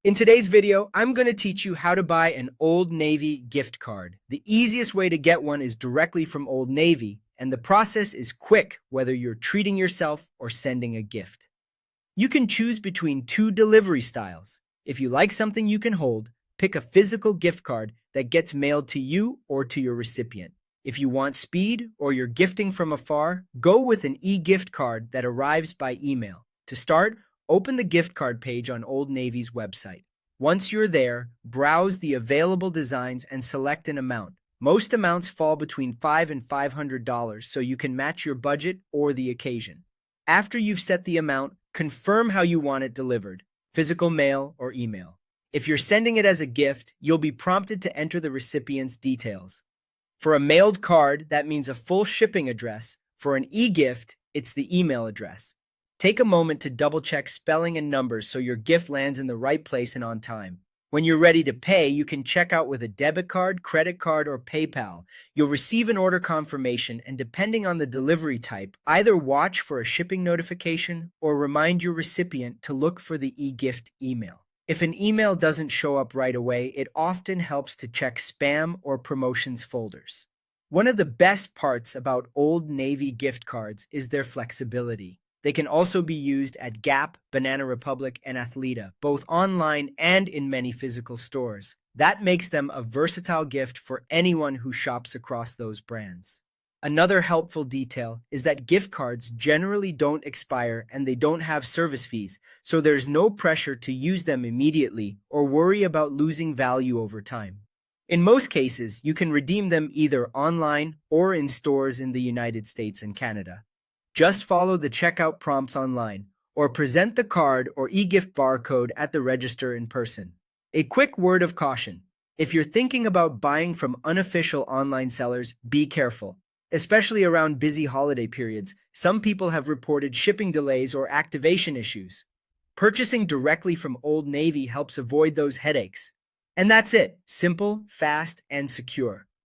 In today's video, I'm going to teach you how to buy an Old Navy gift card. The easiest way to get one is directly from Old Navy, and the process is quick whether you're treating yourself or sending a gift. You can choose between two delivery styles. If you like something you can hold, pick a physical gift card that gets mailed to you or to your recipient. If you want speed or you're gifting from afar, go with an e-gift card that arrives by email. To start, open the gift card page on Old Navy's website. Once you're there, browse the available designs and select an amount. Most amounts fall between $5 and $500, so you can match your budget or the occasion. After you've set the amount, confirm how you want it delivered, physical mail or email. If you're sending it as a gift, you'll be prompted to enter the recipient's details. For a mailed card, that means a full shipping address. For an e-gift, it's the email address. Take a moment to double-check spelling and numbers so your gift lands in the right place and on time. When you're ready to pay, you can check out with a debit card, credit card, or PayPal. You'll receive an order confirmation, and depending on the delivery type, either watch for a shipping notification or remind your recipient to look for the e-gift email. If an email doesn't show up right away, it often helps to check spam or promotions folders. One of the best parts about Old Navy gift cards is their flexibility. They can also be used at Gap, Banana Republic, and Athleta, both online and in many physical stores. That makes them a versatile gift for anyone who shops across those brands. Another helpful detail is that gift cards generally don't expire and they don't have service fees, so there's no pressure to use them immediately or worry about losing value over time. In most cases, you can redeem them either online or in stores in the United States and Canada. Just follow the checkout prompts online, or present the card or e-gift barcode at the register in person. A quick word of caution: if you're thinking about buying from unofficial online sellers, be careful. Especially around busy holiday periods, some people have reported shipping delays or activation issues. Purchasing directly from Old Navy helps avoid those headaches. And that's it: simple, fast, and secure.